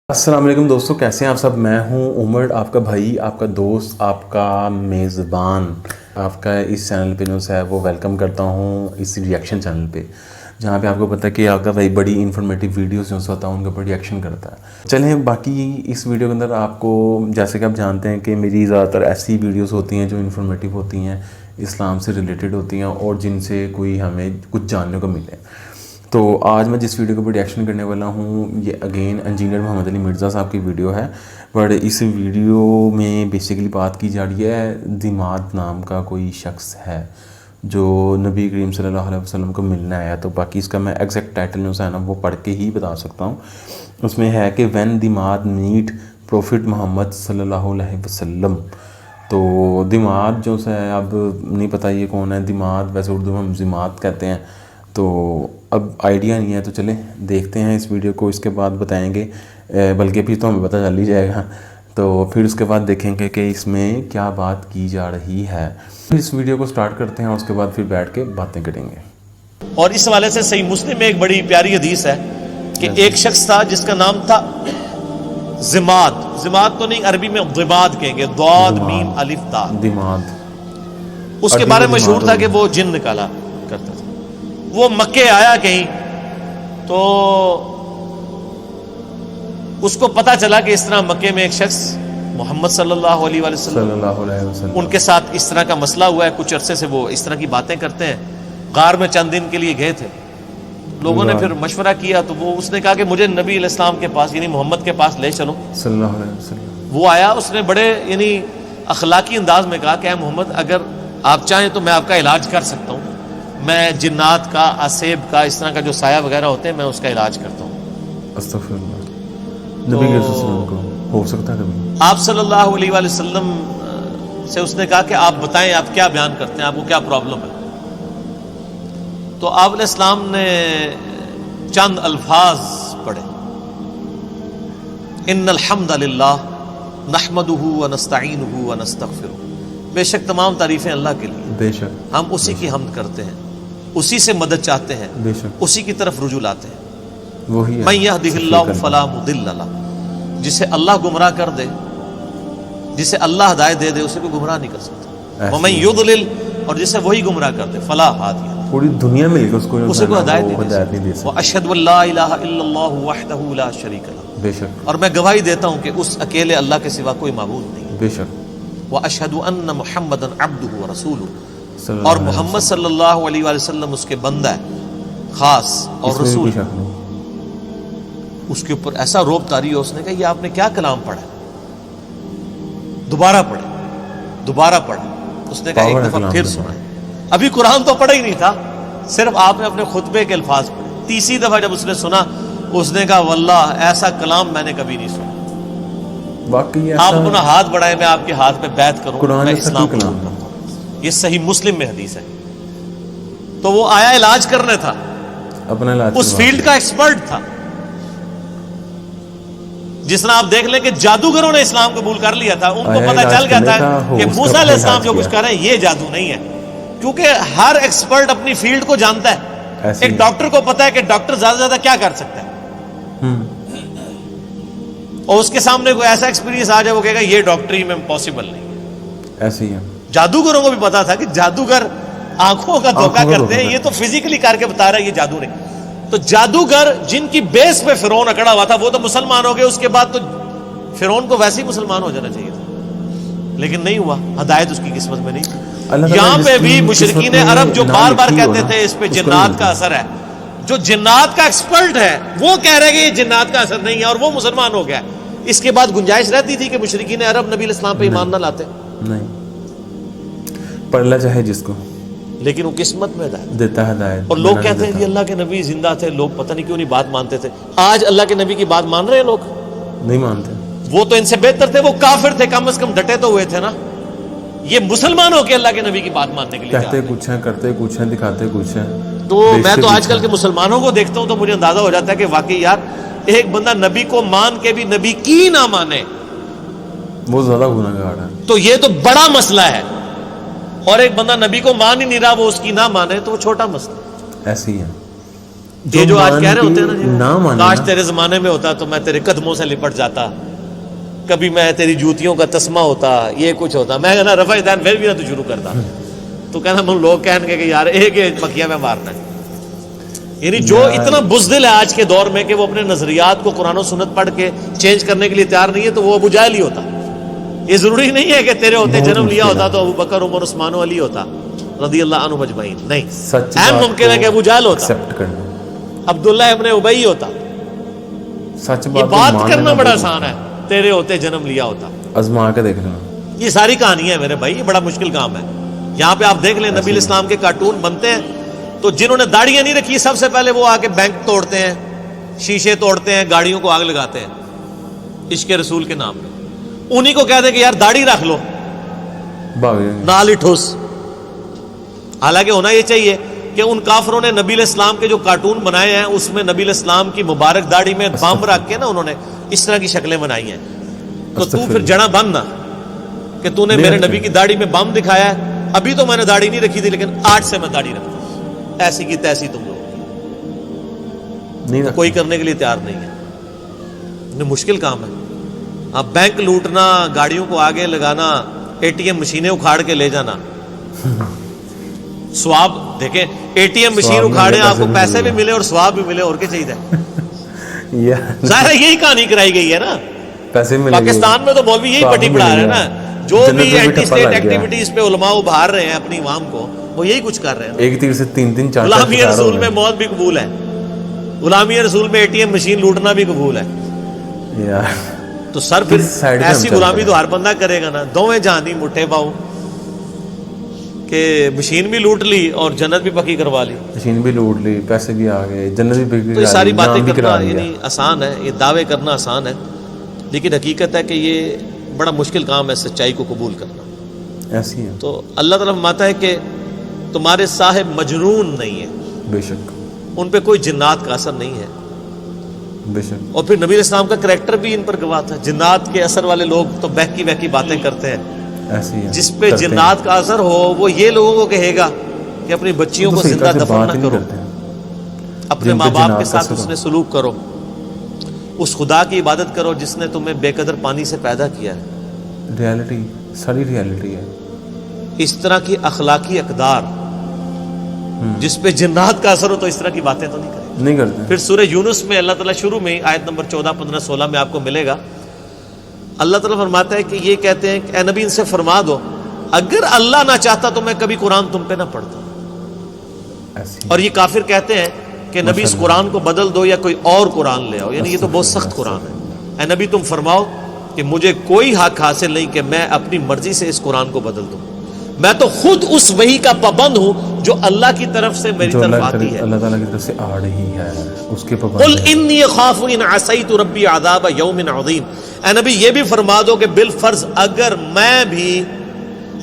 السلام علیکم دوستو، کیسے ہیں آپ سب؟ میں ہوں عمر، آپ کا بھائی، آپ کا دوست، آپ کا میزبان، آپ کا اس چینل پہ جو ہے وہ ویلکم کرتا ہوں، اس ریئیکشن چینل پہ، جہاں پہ آپ کو پتہ ہے کہ آپ کا بھائی بڑی انفارمیٹیو ویڈیوز جو ہوتا ہے ان کے اوپر ریئیکشن کرتا ہے۔ چلیں باقی اس ویڈیو کے اندر آپ کو، جیسے کہ آپ جانتے ہیں کہ میری زیادہ تر ایسی ویڈیوز ہوتی ہیں جو انفارمیٹیو ہوتی ہیں، اسلام سے ریلیٹڈ ہوتی ہیں اور جن سے کوئی ہمیں کچھ جاننے کو ملے۔ تو آج میں جس ویڈیو کے اوپر ریئیکشن کرنے والا ہوں یہ اگین انجینئر محمد علی مرزا صاحب کی ویڈیو ہے، بٹ اس ویڈیو میں بیسیکلی بات کی جا رہی ہے دماد نام کا کوئی شخص ہے جو نبی کریم صلی اللہ علیہ وسلم کو ملنے آیا۔ تو باقی اس کا میں ایگزیکٹ ٹائٹل جو ہے نا وہ پڑھ کے ہی بتا سکتا ہوں۔ اس میں ہے کہ وین دماد میٹ پروفٹ محمد صلی اللہ علیہ وسلم۔ تو دماد جو ہے، اب نہیں پتہ یہ کون ہے دماد، ویسے اردو میں ہم ذماد کہتے ہیں، تو اب آئیڈیا نہیں ہے، تو چلیں دیکھتے ہیں اس ویڈیو کو، اس کے بعد بتائیں گے، بلکہ پھر تو ہمیں پتہ چل ہی جائے گا، تو پھر اس کے بعد دیکھیں گے کہ اس میں کیا بات کی جا رہی ہے۔ پھر اس ویڈیو کو سٹارٹ کرتے ہیں اور اس کے بعد پھر بیٹھ کے باتیں کریں گے۔ اور اس حوالے سے صحیح مسلم میں ایک بڑی پیاری حدیث ہے کہ ایک شخص تھا جس کا نام تھا ضماد۔ ضماد تو نہیں، عربی میں ضماد کہیں گے، ضاد میم الف تا۔ دماد اس کے بارے میں مشہور تھا کہ وہ جن نکالا کرتا تھا۔ وہ مکے آیا کہیں تو اس کو پتا چلا کہ اس طرح مکے میں ایک شخص محمد صلی اللہ علیہ وسلم ان کے ساتھ اس طرح کا مسئلہ ہوا ہے، کچھ عرصے سے وہ اس طرح کی باتیں کرتے ہیں۔ غار میں چند دن کے لیے گئے تھے، لوگوں نے پھر مشورہ کیا تو اس نے کہا کہ مجھے نبی علیہ السلام کے پاس یعنی محمد کے پاس لے چلو صلی اللہ علیہ وسلم۔ وہ آیا، اس نے بڑے یعنی اخلاقی انداز میں کہا کہ اے محمد، اگر آپ چاہیں تو میں آپ کا علاج کر سکتا ہوں، میں جنات کا، اسیب کا، اس طرح کا جو سایہ وغیرہ ہوتے ہیں میں اس کا علاج کرتا ہوں۔ استغفر اللہ۔ نبی علیہ السلام کو ہو سکتا ہے کبھی؟ آپ صلی اللہ علیہ وآلہ وسلم سے اس نے کہا کہ آپ بتائیں آپ کیا بیان کرتے ہیں، آپ کو کیا پرابلم ہے؟ تو آپ علیہ السلام نے چند الفاظ پڑھے، ان الحمد للہ نحمدہ ونستعینہ ونستغفرہ۔ بے شک تمام تعریفیں اللہ کے لیے، بے شک ہم اسی کی حمد کرتے ہیں، اسی سے مدد چاہتے ہیں، بے شک اسی کی طرف رجوع لاتے ہیں۔ وہی من یہدہ اللہ فلا مضل لہ، جسے اللہ گمراہ کر دے، جسے اللہ ہدایت دے دے، اسے کوئی گمراہ نہیں کر سکتا۔ ومن یضلل، اور جسے وہی گمراہ کر دے، فلا ہادی، پوری دنیا میں اس کو ہدایت نہیں دے سکتا۔ واشہد ان لا الہ الا اللہ وحدہ لا شریک لہ، بے شک، اور میں گواہی دیتا ہوں کہ اس اکیلے اللہ کے سوا کوئی معبود نہیں۔ بے شک، واشہد ان محمدا عبدہ ورسولہ، صلی اللہ اور علیہ محمد صلی اللہ علیہ وآلہ وسلم اس کے بندہ ہے خاص اور اس میں رسول۔ کوئی شک نہیں۔ اس کے اوپر ایسا روب طاری ہے، اس نے کہا یہ آپ نے کیا کلام پڑھا؟ دوبارہ پڑھے، دوبارہ پڑھا۔ اس نے کہا ایک دفعہ پھر سنا۔ ابھی قرآن تو پڑھا ہی نہیں تھا، صرف آپ نے اپنے خطبے کے الفاظ پڑھے۔ تیسری دفعہ جب اس نے سنا، اس نے کہا واللہ ایسا کلام میں نے کبھی نہیں سنا۔ واقعی آپ اپنا ہاتھ بڑھائے، میں آپ کے ہاتھ پہ بیعت کروں، قرآن میں ایسا اسلام کیوں کلام قبول کرتا ہوں۔ یہ صحیح مسلم میں حدیث ہے۔ تو وہ آیا علاج کرنے تھا، اپنا علاج اس فیلڈ کا ایکسپرٹ تھا۔ جس طرح آپ دیکھ لیں کہ جادوگروں نے اسلام قبول کر لیا تھا، ان کو پتہ چل گیا تھا کہ موسیٰ علیہ السلام جو کچھ کر رہے ہیں یہ جادو نہیں ہے، کیونکہ ہر ایکسپرٹ اپنی فیلڈ کو جانتا ہے۔ ایک ڈاکٹر کو پتا ہے کہ ڈاکٹر زیادہ سے زیادہ کیا کر سکتا ہے، اور اس کے سامنے کوئی ایسا ایکسپیرینس آ جائے وہ کہے گا یہ ڈاکٹری میں پاسبل نہیں۔ ایسے ہی ہے۔ جادوگروں کو بھی پتا تھا کہ جادوگر آنکھوں کا دھوکہ کرتے ہیں، یہ تو فزیکلی کر کے بتا رہا ہے یہ جادو نہیں۔ تو جادوگر جن کی بیس پہ فرعون اکڑا ہوا تھا وہ تو مسلمان ہو گئے، اس کے بعد تو فرعون کو ویسے ہی مسلمان ہو جانا چاہیے تھا، لیکن نہیں ہوا، ہدایت اس کی قسمت میں نہیں تھی۔ یہاں پہ بھی مشرکین عرب جو بار بار کہتے تھے اس پہ جنات کا اثر ہے، جو جنات کا ایکسپرٹ ہے وہ کہہ رہے کہ یہ جنات کا اثر نہیں ہے، اور وہ مسلمان ہو گیا۔ اس کے بعد گنجائش رہتی تھی کہ مشرکین عرب نبی علیہ السلام پہ ایمان نہ لاتے، نہیں، پڑھنا چاہے جس کو، لیکن وہ قسمت میں دیتا ہے ہدایت۔ اور لوگ کہتے ہیں کہ اللہ کے نبی زندہ تھے، لوگ پتہ نہیں کیوں نہیں بات مانتے تھے۔ آج اللہ کے نبی کی بات مان رہے ہیں لوگ؟ نہیں مانتے۔ وہ تو ان سے بہتر تھے، وہ کافر تھے، کم از کم ڈٹے تو ہوئے تھے نا۔ یہ مسلمان ہو کے اللہ کے نبی کی بات ماننے کے لیے کہتے کچھ ہیں، کرتے کچھ ہیں، دکھاتے کچھ ہیں۔ تو میں تو آج کل کے مسلمانوں کو دیکھتا ہوں تو مجھے اندازہ ہو جاتا ہے کہ واقعی یار ایک بندہ نبی کو مان کے بھی نبی کی نہ مانے وہ زیادہ گناہ گار ہے، تو یہ تو بڑا مسئلہ ہے، اور ایک بندہ نبی کو مان ہی نہیں رہا وہ اس کی نہ مانے تو وہ چھوٹا مسئلہ۔ ایسے ہی ہے۔ یہ جو آج کہہ رہے ہوتے ہیں نہ نا مانے کاش تیرے زمانے میں ہوتا تو میں تیرے قدموں سے لپٹ جاتا, کبھی میں تیری جوتیوں کا تسمہ ہوتا, یہ کچھ ہوتا, میں کہنا رفع دین پھر بھی نہ تو شروع کرتا, تو کہنا من لوگ کہیں گے کہ یار ایک مکھیاں میں مارنا ہے. یعنی جو اتنا بزدل ہے آج کے دور میں کہ وہ اپنے نظریات کو قرآن و سنت پڑھ کے چینج کرنے کے لیے تیار نہیں ہے, تو وہ ابو جہل ہی ہوتا. یہ ضروری نہیں ہے کہ تیرے ہوتے جنم لیا ہوتا تو ابو بکر عمر عثمان و علی ہوتا رضی اللہ عنہ مجمعین, نہیں, اہم ممکن ہے کہ ابو جہل ہوتا, عبداللہ ابن ابی ہوتا. یہ بات کرنا بڑا آسان ہے, تیرے ہوتے جنم لیا ہوتا. آزما کے دیکھ لینا. یہ ساری کہانیاں ہیں میرے بھائی, یہ بڑا مشکل کام ہے. یہاں پہ آپ دیکھ لیں نبی علیہ السلام کے کارٹون بنتے ہیں تو جنہوں نے داڑیاں نہیں رکھی سب سے پہلے وہ آ کے بینک توڑتے ہیں, شیشے توڑتے ہیں, گاڑیوں کو آگ لگاتے ہیں عشق رسول کے نام پہ. انہی کو کہتے ہیں کہ یار داڑھی رکھ لو, نال ہی ٹھوس. حالانکہ ہونا یہ چاہیے کہ ان کافروں نے نبی علیہ السلام کے جو کارٹون بنائے ہیں اس میں نبی علیہ السلام کی مبارک داڑھی میں بم رکھ کے نا انہوں نے اس طرح کی شکلیں بنائی ہیں. تو تو پھر جڑا بن نہ کہ تو نے میرے نبی کی داڑھی میں بم دکھایا ہے. ابھی تو میں نے داڑھی نہیں رکھی تھی لیکن آج سے میں داڑھی رکھتا ہوں, ایسی کی تیسی تم لوگ, کوئی کرنے کے لیے تیار نہیں ہے. مشکل کام ہے. اب بینک لوٹنا, گاڑیوں کو آگے لگانا, اے ٹی ایم مشینیں اکھاڑ کے لے جانا, سواب دیکھیں, اے ٹی ایم مشین اکھاڑے آپ کو پیسے بھی ملے اور سواب بھی ملے, اور کیا چاہیے. ظاہر یہی کہانی کرائی گئی ہے نا. پاکستان میں تو مولوی یہی پٹی پڑھا رہے ہیں نا, جو بھی اینٹی اسٹیٹ ایکٹیویٹیز پہ علماء ابھار رہے ہیں اپنی عوام کو, وہ یہی کچھ کر رہے ہیں. ایک تیر سے تین چار. غلامی رسول میں موت بھی قبول ہے, غلامی رسول میں اے ٹی ایم مشین لوٹنا بھی قبول ہے. تو سر پھر ایسی غلامی تو ہر بندہ کرے گا نا. دوویں جہانی مٹھے پاؤ کہ مشین بھی لوٹ لی اور جنت بھی پکی کروا لی. مشین بھی لوٹ لی, پیسے بھی آ گئے, جنت بھی پکی. تو یہ ساری باتیں کرنا یعنی آسان ہے, یہ دعوے کرنا آسان ہے, لیکن حقیقت ہے کہ یہ بڑا مشکل کام ہے سچائی کو قبول کرنا. ایسی ہے. تو اللہ تعالیٰ فرماتا ہے کہ تمہارے صاحب مجنون نہیں ہے, بے شک ان پہ کوئی جنات کا اثر نہیں ہے. بے شک. اور پھر نبی علیہ السلام کا کریکٹر بھی ان پر گواہ تھا. جنات کے اثر والے لوگ تو بہکی بہکی باتیں کرتے ہیں. ایسی ہے. جس پہ جنات کا اثر ہو وہ یہ لوگوں کو کہے گا کہ اپنی بچیوں کو زندہ دفن نہ کرو, اپنے ماں باپ کے ساتھ اس نے سلوک کرو, اس خدا کی عبادت کرو جس نے تمہیں بے قدر پانی سے پیدا کیا ہے. ریالٹی, ساری ریالٹی ہے. اس طرح کی اخلاقی اقدار جس پہ جنات کا اثر ہو تو اس طرح کی باتیں تو نہیں کرتے. پھر سورہ یونس میں اللہ تعالیٰ شروع میں آیت نمبر 14, 15, 16 میں آپ کو ملے گا, اللہ تعالیٰ فرماتا ہے کہ یہ کہتے ہیں کہ اے نبی ان سے فرما دو اگر اللہ نہ چاہتا تو میں کبھی قرآن تم پہ نہ پڑھتا. اور یہ کافر کہتے ہیں کہ نبی اس قرآن کو بدل دو یا کوئی اور قرآن لے آؤ, یعنی یہ تو بہت سخت قرآن ہے. اے نبی تم فرماؤ کہ مجھے کوئی حق حاصل نہیں کہ میں اپنی مرضی سے اس قرآن کو بدل دوں, میں تو خود اس وحی کا پابند ہوں جو اللہ کی طرف سے میری طرف آتی ہے, اللہ تعالیٰ کی طرف سے آ رہی ہے, اس کے پابند. قل انی اخاف ان عصیت ربی عذاب یوم عظیم. اے نبی یہ بھی فرما دو کہ بالفرض اگر میں بھی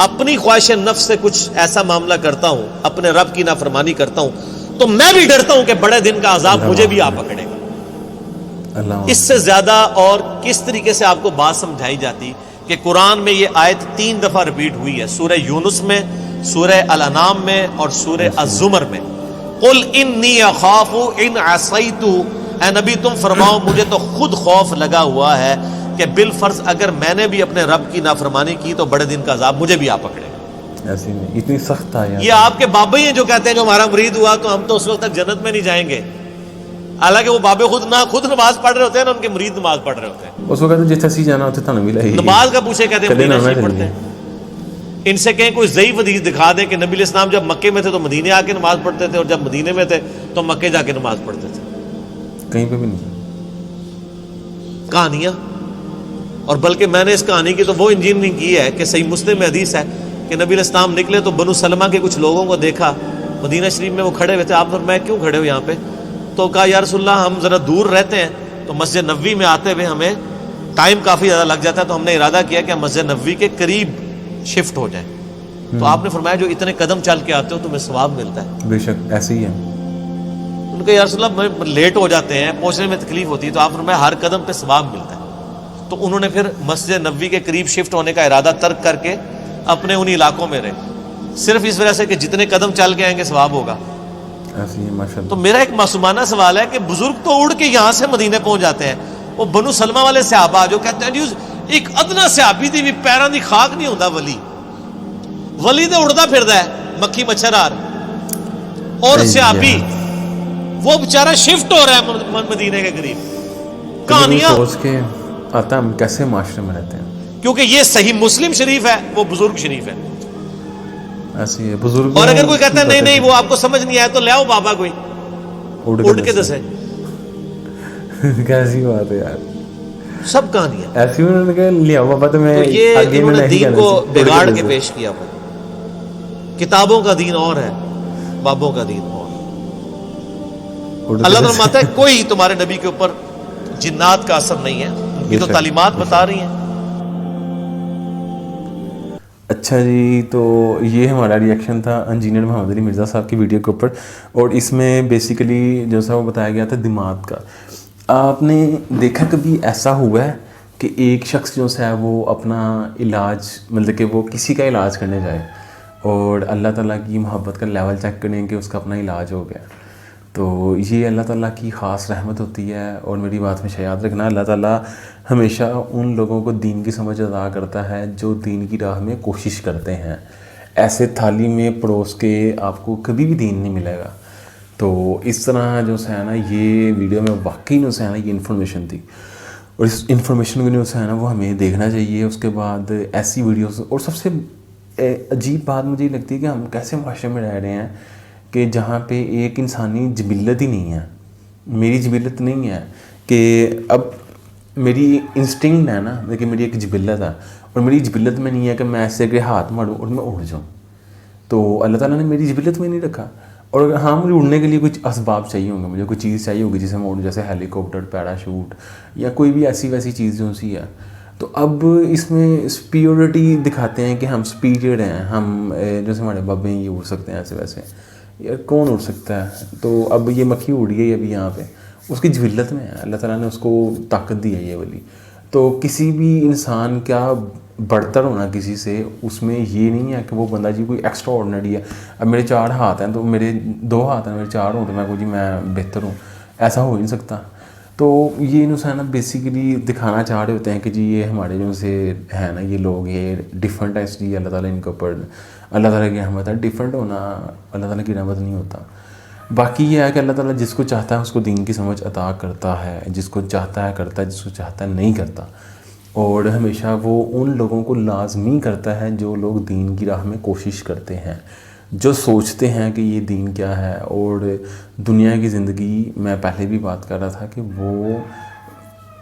اپنی خواہش نفس سے کچھ ایسا معاملہ کرتا ہوں, اپنے رب کی نافرمانی کرتا ہوں, تو میں بھی ڈرتا ہوں کہ بڑے دن کا عذاب مجھے بھی آ پکڑے گا. اس سے زیادہ اور کس طریقے سے آپ کو بات سمجھائی جاتی کہ قرآن میں یہ آیت 3 دفعہ ریپیٹ ہوئی ہے, سورہ یونس میں, سورہ الانعام میں اور سورہ الزمر میں. قل انی اخاف ان عصیت, اے نبی تم فرماؤ مجھے تو خود خوف لگا ہوا ہے کہ بالفرض اگر میں نے بھی اپنے رب کی نافرمانی کی تو بڑے دن کا عذاب مجھے بھی آ پکڑے گا. ایسی نہیں, اتنی سخت ہے یہ آپ کے بابا ہی ہیں جو کہتے ہیں کہ ہمارا مرید ہوا تو ہم تو اس وقت تک جنت میں نہیں جائیں گے, حالانکہ وہ بابے خود نماز پڑھ رہے ہوتے ہیں نا, ان کے مرید نماز پڑھ رہے ہوتے ہیں. اس کو کہتے ہیں جتھے سی جانا ہوتے تھانوں بھی لائے نماز کا پوچھے کہتے ہیں مدینہ شریف پڑھتے ہیں. ان سے کہیں کوئی ضعیف حدیث دکھا دیں کہ نبی علیہ السلام جب مکے میں تھے تو مدینے آ کے نماز پڑھتے تھے, اور جب مدینے میں تھے تو مکے جا کے نماز پڑھتے تھے. کہیں پہ بھی نہیں. کہانیاں, اور بلکہ میں نے اس کہانی کی تو وہ انجینئرنگ کی ہے کہ صحیح مسلم میں حدیث ہے کہ نبی علیہ السلام نکلے تو بنو سلمہ کے کچھ لوگوں کو دیکھا مدینہ شریف میں, وہ کھڑے ہوئے تھے. آپ فرمایا کیوں کھڑے ہو یہاں پہ؟ تو کہا یا رسول اللہ ہم ذرا دور رہتے ہیں تو مسجد نبوی میں آتے ہوئے ہمیں ٹائم کافی زیادہ لگ جاتا ہے, تو ہم نے ارادہ کیا کہ ہم مسجد نبوی کے قریب شفٹ ہو جائیں. تو آپ نے فرمایا جو اتنے قدم چل کے آتے ہو تمہیں ثواب ملتا ہے. بے شک ایسے ہی ہے. ان کے یا رسول اللہ لیٹ ہو جاتے ہیں, پہنچنے میں تکلیف ہوتی ہے. تو آپ فرمایا ہر قدم پہ ثواب ملتا ہے. تو انہوں نے پھر مسجد نبوی کے قریب شفٹ ہونے کا ارادہ ترک کر کے اپنے انہی علاقوں میں رہے, صرف اس وجہ سے کہ جتنے قدم چل کے آئیں گے ثواب ہوگا. ایسے ہی ماشاء تو اللہ. میرا ایک معصومانہ سوال ہے کہ بزرگ تو اڑ کے یہاں سے مدینے پہنچ جاتے ہیں, وہ بنو سلمہ والے صحابہ جو کہتے ہیں ایک ادنا صحابی دی بھی پیراں دی خاک نہیں ہوندا ولی, ولی تے اڑدا پھردا ہے مکھی مچھر آر, اور صحابی وہ بیچارہ شفٹ ہو رہا ہے مدینے کے قریب. کہانیاں سوچ کے آتا ہم کیسے معاشرے میں رہتے ہیں, کیونکہ یہ صحیح مسلم شریف ہے, وہ بزرگ شریف ہے. ایسے ہی بزرگ. اور اگر کوئی کہتا ہے نہیں وہ آپ کو سمجھ نہیں آیا تو لے آؤ بابا کوئی اڑ کے دسے. کیسی بات ہے یار, سب کہانیاں ایسی انہوں نے کہا لیا بابا تو میں یہ انہوں نے دین کو بگاڑ کے پیش. پیش کیا ہوا. کتابوں کا دین اور ہے, بابوں کا دین اور. اللہ تعالیٰ فرماتا ہے کوئی تمہارے نبی کے اوپر جنات کا اثر نہیں ہے, یہ تو تعلیمات بتا رہی ہیں. اچھا جی, تو یہ ہمارا ریئیکشن تھا انجینئر محمد علی مرزا صاحب کی ویڈیو کے اوپر, اور اس میں بیسیکلی جو سا وہ بتایا گیا تھا دماغ کا. آپ نے دیکھا کبھی ایسا ہوا ہے کہ ایک شخص جو ہے وہ اپنا علاج, مطلب کہ وہ کسی کا علاج کرنے جائے اور اللہ تعالیٰ کی محبت کا لیول چیک کریں کہ اس کا اپنا علاج ہو گیا؟ تو یہ اللہ تعالیٰ کی خاص رحمت ہوتی ہے. اور میری بات میں یاد رکھنا, اللہ تعالیٰ ہمیشہ ان لوگوں کو دین کی سمجھ عطا کرتا ہے جو دین کی راہ میں کوشش کرتے ہیں. ایسے تھالی میں پروس کے آپ کو کبھی بھی دین نہیں ملے گا. تو اس طرح جو ہے نا یہ ویڈیو میں واقعی جو ہے نا یہ انفارمیشن تھی, اور اس انفارمیشن کو جو ہے نا وہ ہمیں دیکھنا چاہیے. اس کے بعد ایسی ویڈیوز, اور سب سے عجیب بات مجھے یہ لگتی ہے کہ ہم کیسے معاشرے میں رہ رہے ہیں کہ جہاں پہ ایک انسانی جبلت ہی نہیں ہے. میری جبلت نہیں ہے کہ اب میری انسٹنکٹ ہے نا, لیکن میری ایک جبلت ہے, اور میری جبلت میں نہیں ہے کہ میں ایسے کہ ہاتھ ماروں اور میں اڑ جاؤں. تو اللہ تعالیٰ نے میری جبلت میں نہیں رکھا. اور ہاں مجھے اڑنے کے لیے کچھ اسباب چاہیے ہوں گے, مجھے کوئی چیز چاہیے ہوگی جسے میں اڑوں, جیسے ہیلی کاپٹر, پیراشوٹ, یا کوئی بھی ایسی ویسی چیز جو سی ہے. تو اب اس میں سپیورٹی دکھاتے ہیں کہ ہم سپیریئر ہیں, ہم جیسے ہمارے بابے ہیں یہ اڑ سکتے ہیں ایسے ویسے. یار کون اڑ سکتا ہے؟ تو اب یہ مکھی اڑ گئی ابھی یہاں پہ, اس کی جبلت میں ہے, اللہ تعالیٰ نے اس کو طاقت دی ہے یہ والی. تو کسی بھی انسان کا بڑھتر ہونا کسی سے, اس میں یہ نہیں ہے کہ وہ بندہ جی کوئی ایکسٹرا آرڈنری ہے. اب میرے 4 ہاتھ ہیں تو میرے 2 ہاتھ ہیں, میرے 4 ہوں تو میں جی میں بہتر ہوں, ایسا ہو نہیں سکتا. تو یہ انسان نا بیسیکلی دکھانا چاہ رہے ہوتے ہیں کہ جی یہ ہمارے جو سے ہے نا یہ لوگ یہ ڈفرینٹ ہے, اس لیے اللہ تعالیٰ ان کے اوپر اللہ تعالیٰ کی رحمت ہے. ڈفرینٹ ہونا اللہ تعالیٰ کی رحمت نہیں ہوتا. باقی یہ ہے کہ اللہ تعالیٰ جس کو چاہتا ہے اس کو دین کی سمجھ عطا کرتا ہے, جس کو چاہتا ہے کرتا ہے, جس کو چاہتا ہے نہیں کرتا. اور ہمیشہ وہ ان لوگوں کو لازمی کرتا ہے جو لوگ دین کی راہ میں کوشش کرتے ہیں, جو سوچتے ہیں کہ یہ دین کیا ہے. اور دنیا کی زندگی, میں پہلے بھی بات کر رہا تھا کہ وہ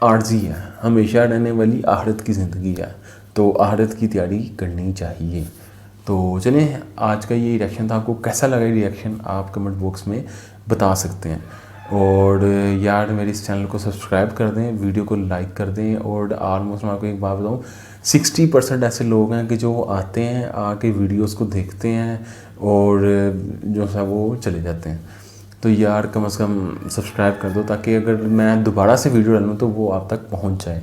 عارضی ہے, ہمیشہ رہنے والی آخرت کی زندگی ہے. تو آخرت کی تیاری کرنی چاہیے. تو چلیں آج کا یہ ریئیکشن تھا, آپ کو کیسا لگا یہ ریئیکشن آپ کمنٹ باکس میں بتا سکتے ہیں. اور یار میرے اس چینل کو سبسکرائب کر دیں, ویڈیو کو لائک کر دیں. اور آلموسٹ میں آپ کو ایک بات بتاؤں, 60% ایسے لوگ ہیں کہ جو آتے ہیں, آ کے ویڈیوز کو دیکھتے ہیں اور جو ہے وہ چلے جاتے ہیں. تو یار کم از کم سبسکرائب کر دو تاکہ اگر میں دوبارہ سے ویڈیو ڈالوں تو وہ آپ تک پہنچ جائے.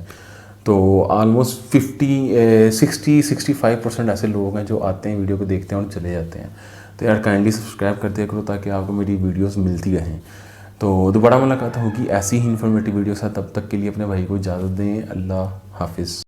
تو آلموسٹ 60-65% ایسے لوگ ہیں جو آتے ہیں, ویڈیو کو دیکھتے ہیں اور چلے جاتے ہیں. تو یار کائنڈلی سبسکرائب کر دیا کرو تاکہ آپ کو میری ویڈیوز ملتی رہیں. تو دوبارہ ملاقات ہوگی ایسی ہی انفارمیٹیو ویڈیو سے, تب تک کے لیے اپنے بھائی کو اجازت دیں. اللہ حافظ.